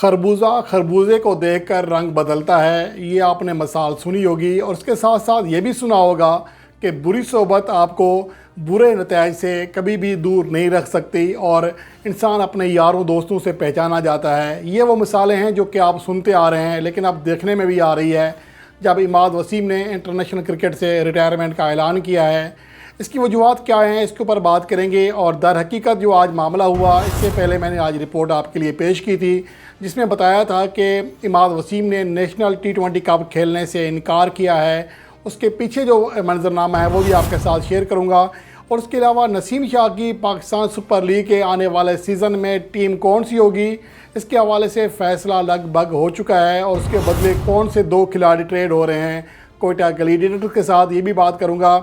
खरबूजे को देखकर रंग बदलता है, ये आपने मसाल सुनी होगी। और उसके साथ साथ ये भी सुना होगा कि बुरी सोबत आपको बुरे नतज से कभी भी दूर नहीं रख सकती और इंसान अपने यारों दोस्तों से पहचाना जाता है। ये वो मिसालें हैं जो कि आप सुनते आ रहे हैं, लेकिन अब देखने में भी आ रही है जब इमाद वसीम ने इंटरनेशनल क्रिकेट से रिटायरमेंट का ऐलान किया है। इसकी वजूहत क्या हैं, इसके ऊपर बात करेंगे। और दर हकीकत जो आज मामला हुआ, इससे पहले मैंने आज रिपोर्ट आपके लिए पेश की थी जिसमें बताया था कि इमाद वसीम ने नेशनल T20 कप खेलने से इनकार किया है। उसके पीछे जो मंजरनामा है वो भी आपके साथ शेयर करूंगा। और उसके अलावा नसीम शाह की पाकिस्तान सुपर लीग के आने वाले सीज़न में टीम कौन सी होगी, इसके हवाले से फ़ैसला लगभग हो चुका है और उसके बदले कौन से 2 खिलाड़ी ट्रेड हो रहे हैं कोयटा ग्लैडिएटर्स के साथ, ये भी बात करूँगा।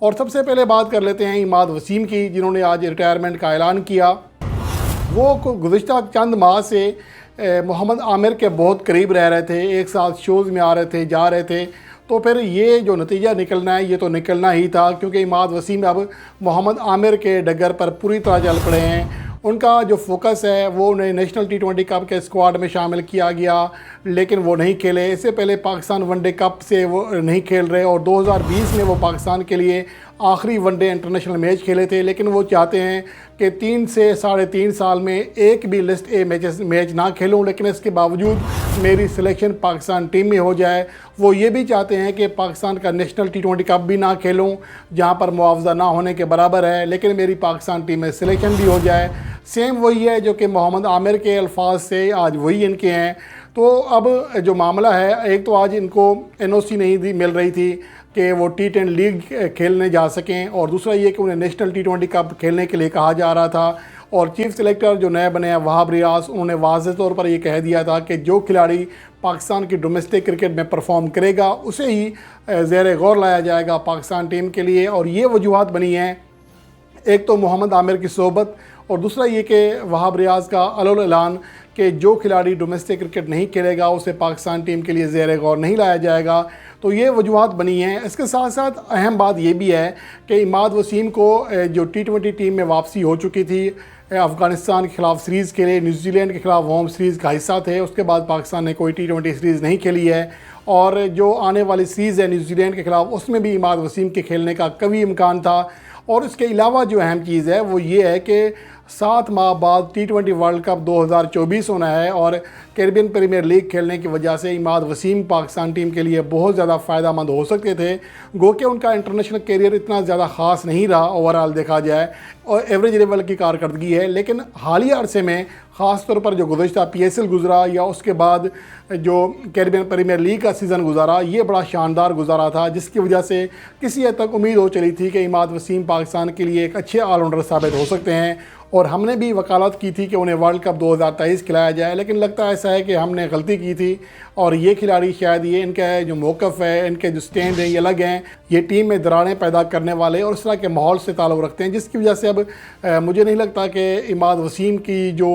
और सबसे पहले बात कर लेते हैं इमाद वसीम की, जिन्होंने आज रिटायरमेंट का ऐलान किया। वो गुज़िश्ता चंद माह से मोहम्मद आमिर के बहुत करीब रह रहे थे, एक साथ शोज़ में आ रहे थे, जा रहे थे। तो फिर ये जो नतीजा निकलना है ये तो निकलना ही था, क्योंकि इमाद वसीम अब मोहम्मद आमिर के डगर पर पूरी तरह चल पड़े हैं। उनका जो फोकस है वो उन्हें नेशनल T20 कप के स्क्वाड में शामिल किया गया, लेकिन वो नहीं खेले। इससे पहले पाकिस्तान वनडे कप से वो नहीं खेल रहे और 2020 में वो पाकिस्तान के लिए आखिरी वनडे इंटरनेशनल मैच खेले थे। लेकिन वो चाहते हैं कि 3 से 3.5 साल में एक भी लिस्ट ए मैच ना खेलूं, लेकिन इसके बावजूद मेरी सिलेक्शन पाकिस्तान टीम में हो जाए। वो ये भी चाहते हैं कि पाकिस्तान का नेशनल T20 कप भी ना खेलूं जहां पर मुआवजा ना होने के बराबर है, लेकिन मेरी पाकिस्तान टीम में सिलेक्शन भी हो जाए। सेम वही है जो कि मोहम्मद आमिर के अल्फाज से आज वही इनके हैं। तो अब जो मामला है, एक तो आज इनको NOC नहीं मिल रही थी कि वो T10 लीग खेलने जा सकें, और दूसरा ये कि उन्हें नेशनल T20 कप खेलने के लिए कहा जा रहा था। और चीफ सेलेक्टर जो नए बने हैं वहाब रियाज, उन्होंने वाज़ेह तौर पर ये कह दिया था कि जो खिलाड़ी पाकिस्तान की डोमेस्टिक क्रिकेट में परफॉर्म करेगा उसे ही ज़ेर गौर लाया जाएगा पाकिस्तान टीम के लिए। और ये वजूहत बनी हैं, एक तो मोहम्मद आमिर की सोबत, और दूसरा ये कि वहाब रियाज का अलग ऐलान कि जो खिलाड़ी डोमेस्टिक क्रिकेट नहीं खेलेगा उसे पाकिस्तान टीम के लिए ज़ेर गौर नहीं लाया जाएगा। तो ये वजूहत बनी हैं। इसके साथ साथ अहम बात ये भी है कि इमाद वसीम को जो T20 टीम में वापसी हो चुकी थी, अफ़गानिस्तान के ख़िलाफ़ सीरीज़ के लिए, न्यूजीलैंड के ख़िलाफ़ होम सीरीज़ का हिस्सा थे। उसके बाद पाकिस्तान ने कोई T20 सीरीज़ नहीं खेली है, और जो आने वाली सीरीज़ है न्यूजीलैंड के ख़िलाफ़ उसमें भी इमाद वसीम के खेलने का कभी इम्कान था। और इसके अलावा जो अहम चीज़ है वो ये है कि 7 माह बाद T20 वर्ल्ड कप 2024 होना है, और कैरिबियन प्रीमियर लीग खेलने की वजह से इमाद वसीम पाकिस्तान टीम के लिए बहुत ज़्यादा फ़ायदेमंद हो सकते थे। गो कि उनका इंटरनेशनल कैरियर इतना ज़्यादा ख़ास नहीं रहा ओवरऑल देखा जाए, और एवरेज लेवल की कारकर्दगी है। लेकिन हालिया अरसे में ख़ास तौर पर जो गुज़श्ता PSL गुजरा या उसके बाद जो कैरिबियन प्रीमियर लीग का सीज़न गुजारा, ये बड़ा शानदार गुजारा था, जिसकी वजह से किसी हद तक उम्मीद हो चली थी कि इमाद वसीम पाकिस्तान के लिए एक अच्छे ऑलराउंडर साबित हो सकते हैं। और हमने भी वकालत की थी कि उन्हें वर्ल्ड कप 2023 खिलाया जाए, लेकिन लगता ऐसा है कि हमने गलती की थी। और ये खिलाड़ी शायद ये इनका जो मौक़िफ़ है, इनके जो स्टैंड है, ये अलग हैं। ये टीम में दरारें पैदा करने वाले और इस तरह के माहौल से ताल्लुक़ रखते हैं, जिसकी वजह से अब मुझे नहीं लगता कि इमाद वसीम की जो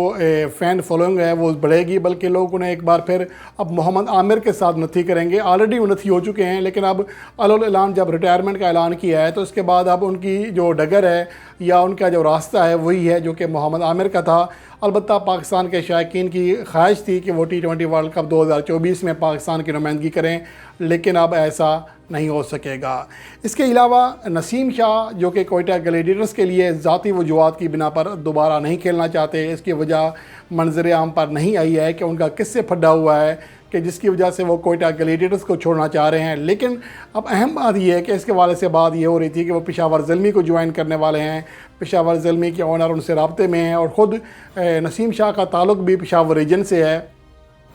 फ़ैन फॉलोइंग है वो बढ़ेगी, बल्कि लोग उन्हें एक बार फिर अब मोहम्मद आमिर के साथ नथी करेंगे। ऑलरेडी वो नथी हो चुके हैं, लेकिन अब अलग ऐलान जब रिटायरमेंट का ऐलान किया है तो इसके बाद अब उनकी जो डगर है या उनका जो रास्ता है वही है जो कि मोहम्मद आमिर का था। अलबत्ता पाकिस्तान के शायकीन की ख्वाहिश थी कि वो T20 वर्ल्ड कप 2024 में पाकिस्तान की नुमाइंदगी करें, लेकिन अब ऐसा नहीं हो सकेगा। इसके अलावा नसीम शाह जो कि कोयटा ग्लैडिएटर्स के लिए ज़ाती वजूहत की बिना पर दोबारा नहीं खेलना चाहते, इसकी वजह मंजर आम पर नहीं आई है कि उनका किससे फड्डा हुआ है कि जिसकी वजह से वो कोयटा ग्लैडिएटर्स को छोड़ना चाह रहे हैं। लेकिन अब अहम बात यह है कि इसके वाले से बात ये हो रही थी कि वो पेशावर ज़ल्मी को ज्वाइन करने वाले हैं। पेशावर ज़ल्मी के ऑनर उनसे राब्ते में हैं, और ख़ुद नसीम शाह का ताल्लुक़ भी पेशावर रीजन से है,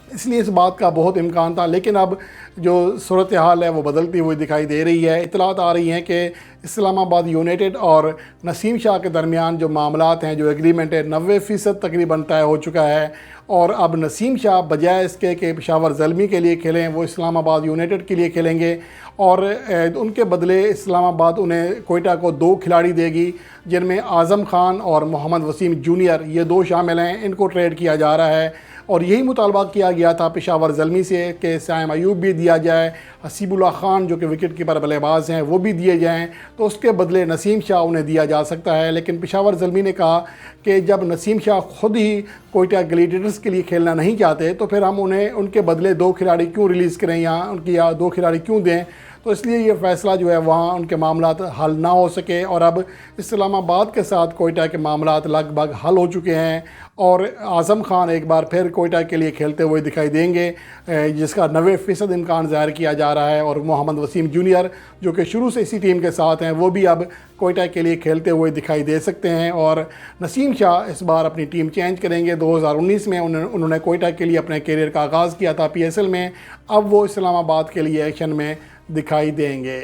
इसलिए इस बात का बहुत इम्कान था। लेकिन अब जो सूरत हाल है वो बदलती हुई दिखाई दे रही है। इतलात आ रही हैं कि इस्लामाबाद यूनाइटेड और नसीम शाह के दरमियान जो मामलात हैं, जो एग्रीमेंट है, 90% तकरीबन तय हो चुका है। और अब नसीम शाह बजाय इसके कि पेशावर ज़ल्मी के लिए खेलें, वो इस्लामाबाद यूनाइटेड के लिए खेलेंगे, और उनके बदले इस्लामाबाद उन्हें कोयटा को 2 खिलाड़ी देगी, जिनमें आज़म खान और मोहम्मद वसीम जूनियर, ये 2 शामिल हैं। इनको ट्रेड किया जा रहा है। और यही मुतालबा किया गया था पेशावर ज़ल्मी से कि साइम अयूब भी दिया जाए, हसीबुल्लाह खान जो कि विकेट कीपर बल्लेबाज हैं वो भी दिए जाएं, तो उसके बदले नसीम शाह उन्हें दिया जा सकता है। लेकिन पेशावर ज़ल्मी ने कहा कि जब नसीम शाह खुद ही कोयटा ग्लैडिएटर्स के लिए खेलना नहीं चाहते तो फिर हम उन्हें उनके बदले 2 खिलाड़ी क्यों रिलीज़ करें या उनकी 2 खिलाड़ी क्यों दें। तो इसलिए ये फ़ैसला जो है वहाँ उनके मामलात हल ना हो सके और अब इस्लामाबाद के साथ कोयटा के मामलात लगभग हल हो चुके हैं और आज़म खान एक बार फिर कोयटा के लिए खेलते हुए दिखाई देंगे, जिसका 90% इम्कान ज़ाहिर किया जा रहा है। और मोहम्मद वसीम जूनियर जो कि शुरू से इसी टीम के साथ हैं वो भी अब कोयटा के लिए खेलते हुए दिखाई दे सकते हैं। और नसीम शाह इस बार अपनी टीम चेंज करेंगे। 2019 में उन्होंने कोयटा के लिए अपने कैरियर का आगाज़ किया था PSL में, अब वो इस्लामाबाद के लिए एक्शन में दिखाई देंगे।